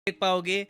देख पाओगे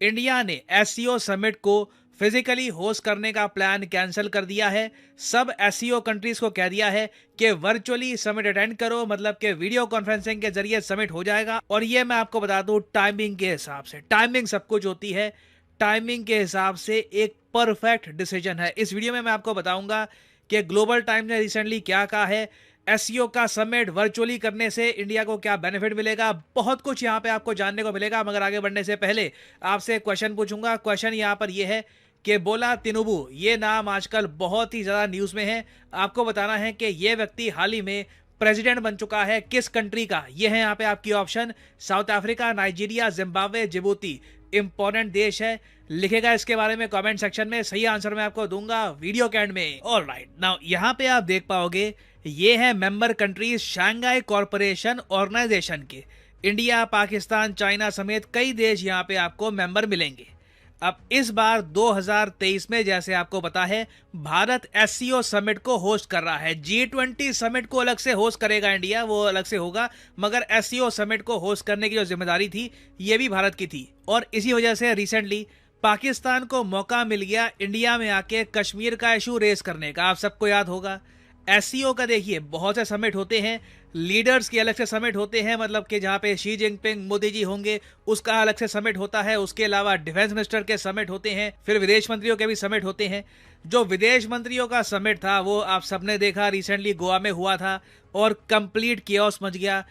इंडिया ने एससीओ समिट को फिजिकली होस्ट करने का प्लान कैंसिल कर दिया है। सब एससीओ कंट्रीज को कह दिया है कि वर्चुअली समिट अटेंड करो, मतलब कि वीडियो कॉन्फ्रेंसिंग के जरिए समिट हो जाएगा। और ये मैं आपको बता दूं टाइमिंग के हिसाब से, टाइमिंग सब कुछ होती है, टाइमिंग के हिसाब से एक परफेक्ट डिसीजन है। इस वीडियो में मैं आपको बताऊंगा कि ग्लोबल टाइम ने रिसेंटली क्या कहा है, एससीओ का समिट वर्चुअली करने से इंडिया को क्या बेनिफिट मिलेगा, बहुत कुछ यहाँ पे आपको जानने को मिलेगा। मगर आगे बढ़ने से पहले आपसे क्वेश्चन पूछूंगा। क्वेश्चन यहाँ पर यह है कि बोला तिनुबू, ये नाम आजकल बहुत ही ज्यादा न्यूज में है। आपको बताना है कि ये व्यक्ति हाल ही में प्रेसिडेंट बन चुका है, किस कंट्री का। ये है यहाँ पे आपकी option, south Africa, Nigeria, Zimbabwe, Djibouti. Important देश है, लिखेगा इसके बारे में कमेंट सेक्शन में, सही आंसर मैं आपको दूंगा वीडियो के एंड में। ऑलराइट, नाउ यहाँ पे आप देख पाओगे ये है member countries Shanghai corporation organisation के। इंडिया, पाकिस्तान, चाइना समेत कई देश यहाँ पे आपको मेंबर मिलेंगे। अब इस बार 2023 में जैसे आपको पता है भारत एससीओ समिट को होस्ट कर रहा है। G20 समिट को अलग से होस्ट करेगा इंडिया, वो अलग से होगा, मगर एससीओ समिट को होस्ट करने की जो जिम्मेदारी थी ये भी भारत की थी। और इसी वजह से रिसेंटली पाकिस्तान को मौका मिल गया इंडिया में आके कश्मीर का इशू रेस करने का। आप सबको याद होगा एससीओ का, देखिए बहुत से समिट होते हैं, लीडर्स के अलग से समिट होते हैं, मतलब कि जहां पे शी जिनपिंग मोदी जी होंगे उसका अलग से समिट होता है। उसके अलावा डिफेंस मिनिस्टर के समिट होते हैं, फिर विदेश मंत्रियों के भी समिट होते हैं। जो विदेश मंत्रियों का समिट था वो आप सबने देखा रिसेंटली गोवा में हुआ था और कंप्लीट कियोस मच गया।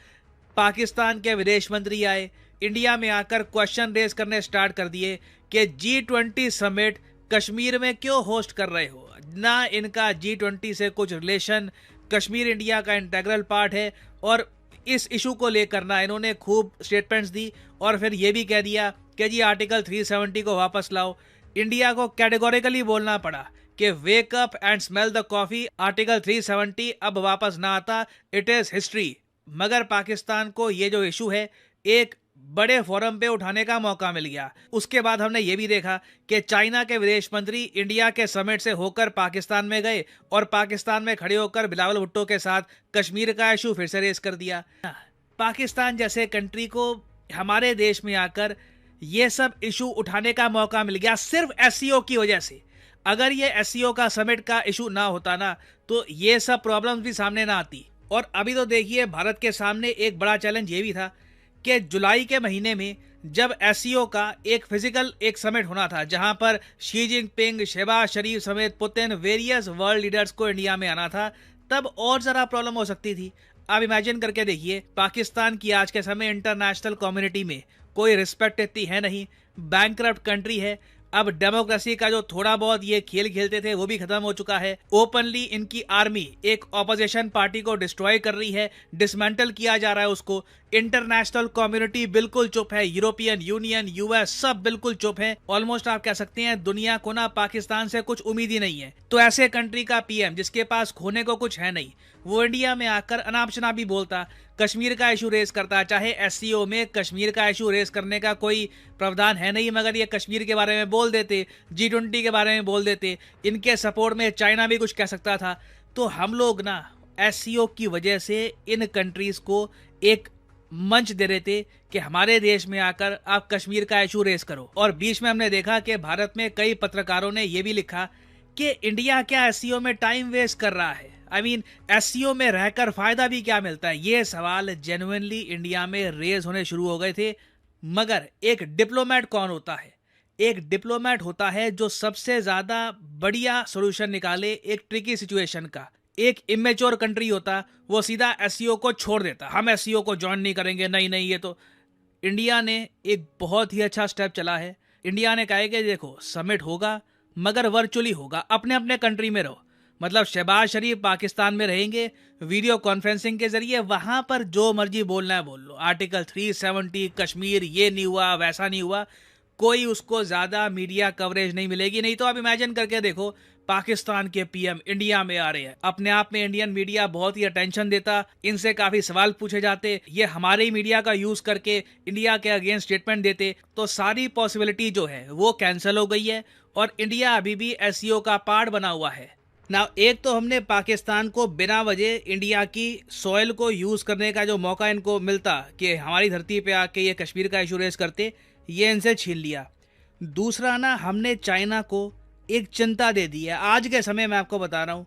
पाकिस्तान के विदेश मंत्री आए, इंडिया में आकर क्वेश्चन रेज करने स्टार्ट कर दिए कि G20 समिट कश्मीर में क्यों होस्ट कर रहे हो, ना इनका G20 से कुछ रिलेशन, कश्मीर इंडिया का इंटेग्रल पार्ट है। और इस इशू को लेकर ना इन्होंने खूब स्टेटमेंट्स दी और फिर ये भी कह दिया कि जी आर्टिकल 370 को वापस लाओ। इंडिया को कैटेगोरिकली बोलना पड़ा कि wake up and smell the coffee, article 370 अब वापस ना आता, इट इज हिस्ट्री। मगर पाकिस्तान को ये जो इशू है एक बड़े फोरम पे उठाने का मौका मिल गया। उसके बाद हमने ये भी देखा कि चाइना के विदेश मंत्री इंडिया के समिट से होकर पाकिस्तान में गए और पाकिस्तान में खड़े होकर बिलावल भुट्टो के साथ कश्मीर का इशू फिर से रेस कर दिया। पाकिस्तान जैसे कंट्री को हमारे देश में आकर ये सब इशू उठाने का मौका मिल गया सिर्फ एससीओ की वजह से। अगर ये एससीओ का समिट का इशू ना होता ना तो ये सब प्रॉब्लम्स भी सामने ना आती। और अभी तो देखिए भारत के सामने एक बड़ा चैलेंज ये भी था कि जुलाई के महीने में जब एससीओ का एक फिजिकल एक समिट होना था जहां पर शी जिनपिंग, शहबाज शरीफ समेत पुतिन, वेरियस वर्ल्ड लीडर्स को इंडिया में आना था, तब और जरा प्रॉब्लम हो सकती थी। आप इमेजिन करके देखिए पाकिस्तान की आज के समय इंटरनेशनल कम्युनिटी में कोई रिस्पेक्ट इतनी है नहीं, बैंकरप्ट कंट्री है। अब डेमोक्रेसी का जो थोड़ा बहुत ये खेल खेलते थे वो भी खत्म हो चुका है। ओपनली इनकी आर्मी एक ऑपोजिशन पार्टी को डिस्ट्रॉय कर रही है, डिसमेंटल किया जा रहा है उसको। इंटरनेशनल कम्युनिटी बिल्कुल चुप है, यूरोपियन यूनियन, यूएस सब बिल्कुल चुप है। ऑलमोस्ट आप कह सकते हैं दुनिया को ना पाकिस्तान से कुछ उम्मीद ही नहीं है। तो ऐसे कंट्री का पीएम जिसके पास खोने को कुछ है नहीं, वो इंडिया में आकर अनाप शनाप भी बोलता, कश्मीर का इशू रेस करता। चाहे एससीओ में कश्मीर का इशू रेस करने का कोई प्रावधान है नहीं, मगर ये कश्मीर के बारे में बोल देते, G20 के बारे में बोल देते, इनके सपोर्ट में चाइना भी कुछ कह सकता था। तो हम लोग ना एससीओ की वजह से इन कंट्रीज को एक मंच दे रहे थे कि हमारे देश में आकर आप कश्मीर का इशू रेस करो। और बीच में हमने देखा कि भारत में कई पत्रकारों ने यह भी लिखा कि इंडिया क्या एससीओ में टाइम वेस्ट कर रहा है, आई मीन एससीओ में रहकर फायदा भी क्या मिलता है। ये सवाल जेन्युइनली इंडिया में रेज होने शुरू हो गए थे। मगर एक डिप्लोमेट कौन होता है? एक डिप्लोमेट होता है जो सबसे ज्यादा बढ़िया सॉल्यूशन निकाले एक ट्रिकी सिचुएशन का। एक इमेच्योर कंट्री होता वो सीधा एससीओ को छोड़ देता, हम एससीओ को ज्वाइन नहीं करेंगे, नहीं नहीं। ये तो इंडिया ने एक बहुत ही अच्छा स्टेप चला है। इंडिया ने कहा है कि देखो समिट होगा मगर वर्चुअली होगा, अपने अपने कंट्री में रहो। मतलब शहबाज शरीफ पाकिस्तान में रहेंगे, वीडियो कॉन्फ्रेंसिंग के जरिए वहां पर जो मर्जी बोलना है बोल लो। आर्टिकल 370 कश्मीर ये नहीं हुआ वैसा नहीं हुआ, कोई उसको ज्यादा मीडिया कवरेज नहीं मिलेगी। नहीं तो आप इमेजिन करके देखो पाकिस्तान के पीएम इंडिया में आ रहे हैं, अपने आप में इंडियन मीडिया बहुत ही अटेंशन देता, इनसे काफी सवाल पूछे जाते, ये हमारे ही मीडिया का यूज करके इंडिया के अगेंस्ट स्टेटमेंट देते। तो सारी पॉसिबिलिटी जो है वो कैंसिल हो गई है और इंडिया अभी भी एससीओ का पार्ट बना हुआ है। ना एक तो हमने पाकिस्तान को बिना वजह इंडिया की सॉइल को यूज करने का जो मौका इनको मिलता कि हमारी धरती पे आके ये कश्मीर का इशू रेस करते, ये इनसे छीन लिया। दूसरा ना, हमने चाइना को एक चिंता दे दी है। आज के समय में आपको बता रहा हूँ,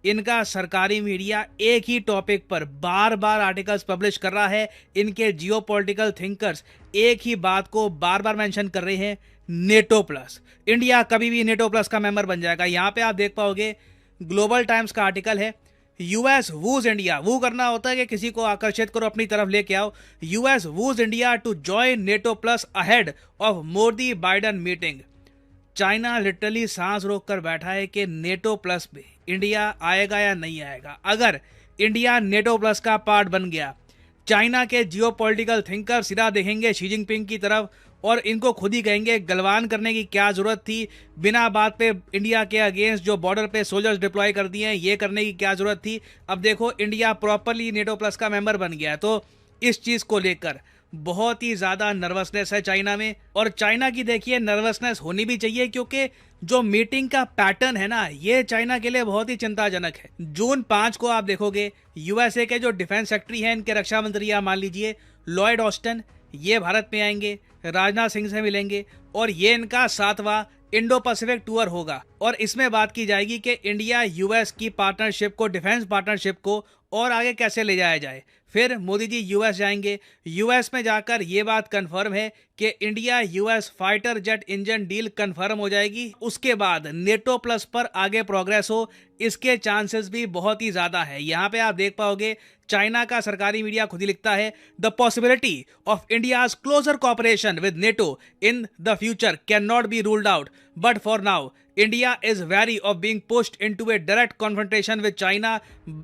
इनका सरकारी मीडिया एक ही टॉपिक पर बार बार आर्टिकल्स पब्लिश कर रहा है। इनके जियोपॉलिटिकल थिंकर्स एक ही बात को बार बार मेंशन कर रहे हैं, नेटो प्लस। इंडिया कभी भी नेटो प्लस का मेंबर बन जाएगा। यहाँ पे आप देख पाओगे, ग्लोबल टाइम्स का आर्टिकल है, यूएस वूज इंडिया। वो करना होता है कि किसी को आकर्षित करो, अपनी तरफ लेके आओ। US woos India to join NATO plus ahead of Modi Biden meeting. China literally सांस रोक कर बैठा है कि नेटो प्लस में इंडिया आएगा या नहीं आएगा। अगर इंडिया नेटो प्लस का पार्ट बन गया, चाइना के जियोपॉलिटिकल थिंकर सीधा देखेंगे शी जिनपिंग की तरफ और इनको खुद ही कहेंगे गलवान करने की क्या जरूरत थी, बिना बात पे इंडिया के अगेंस्ट जो बॉर्डर पे सोल्जर्स डिप्लॉय कर दिए हैं, ये करने की क्या जरूरत थी। अब देखो, इंडिया प्रॉपरली नेटो प्लस का मेंबर बन गया है। तो इस चीज को लेकर बहुत ही ज्यादा नर्वसनेस है चाइना में। और चाइना की देखिए नर्वसनेस होनी भी चाहिए, क्योंकि जो मीटिंग का पैटर्न है ना, ये चाइना के लिए बहुत ही चिंताजनक है। जून 5 को आप देखोगे, यूएसए के जो डिफेंस सेक्रेटरी हैं, इनके रक्षा मंत्री आप मान लीजिए लॉयड ऑस्टिन, ये भारत में आएंगे, राजनाथ सिंह से मिलेंगे और ये इनका 7वां इंडो पैसिफिक टूर होगा। और इसमें बात की जाएगी कि इंडिया यूएस की पार्टनरशिप को, डिफेंस पार्टनरशिप को और आगे कैसे ले जाया जाए। फिर मोदी जी यूएस जाएंगे। यूएस में जाकर ये बात कंफर्म है कि India US fighter jet engine deal confirm हो जाएगी। उसके बाद नेटो प्लस पर आगे प्रोग्रेस हो, इसके चांसेस भी बहुत ही ज्यादा है। यहाँ पे आप देख पाओगे, चाइना का सरकारी मीडिया खुद ही लिखता है, the possibility of India's closer cooperation with NATO in the future can not be ruled out, but for now India is wary of being pushed into a direct confrontation with China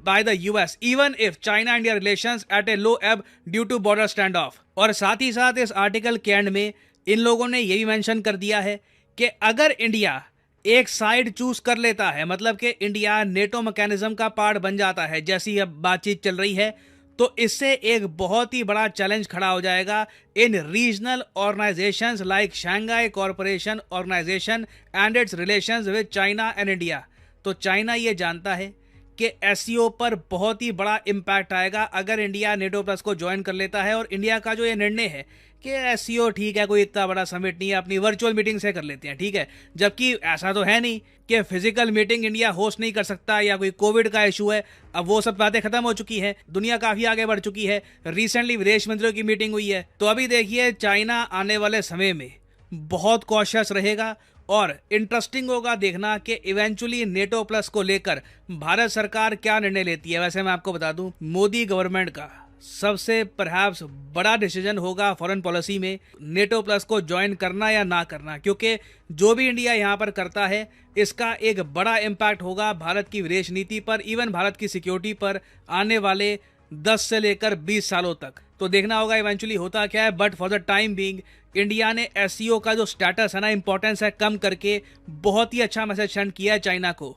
by the US, even if China-India relations at a low ebb due to border standoff। और साथ ही साथ इस article के and में इन लोगों ने ये भी मेंशन कर दिया है कि अगर इंडिया एक साइड चूज कर लेता है, मतलब कि इंडिया नेटो मैकेनिज्म का पार्ट बन जाता है, जैसी अब बातचीत चल रही है, तो इससे एक बहुत ही बड़ा चैलेंज खड़ा हो जाएगा इन regional organizations like Shanghai corporation organisation and its relations with China and India. तो चाइना ये जानता है कि एससीओ पर बहुत ही बड़ा इम्पैक्ट आएगा अगर इंडिया नेटो प्लस को ज्वाइन कर लेता है। और इंडिया का जो ये निर्णय है कि एससीओ ठीक है, कोई इतना बड़ा समिट नहीं है, अपनी वर्चुअल मीटिंग से कर लेते हैं, ठीक है, जबकि ऐसा तो है नहीं कि फिजिकल मीटिंग इंडिया होस्ट नहीं कर सकता या कोई कोविड का इशू है। अब वो सब बातें खत्म हो चुकी हैं, दुनिया काफी आगे बढ़ चुकी है, रिसेंटली विदेश मंत्रियों की मीटिंग हुई है। तो अभी देखिए, चाइना आने वाले समय में बहुत कॉशियस रहेगा और इंटरेस्टिंग होगा देखना कि इवेंचुअली नेटो प्लस को लेकर भारत सरकार क्या निर्णय लेती है। वैसे मैं आपको बता दूं, मोदी गवर्नमेंट का सबसे परहैप्स बड़ा डिसीजन होगा फॉरेन पॉलिसी में नेटो प्लस को ज्वाइन करना या ना करना, क्योंकि जो भी इंडिया यहाँ पर करता है इसका एक बड़ा इम्पैक्ट होगा भारत की विदेश नीति पर, इवन भारत की सिक्योरिटी पर आने वाले 10 से लेकर 20 सालों तक। तो देखना होगा इवेंचुअली होता क्या है। But for the time being India ने एससीओ का जो स्टेटस है ना, इंपॉर्टेंस है, कम करके बहुत ही अच्छा मैसेज सेंड किया है चाइना को।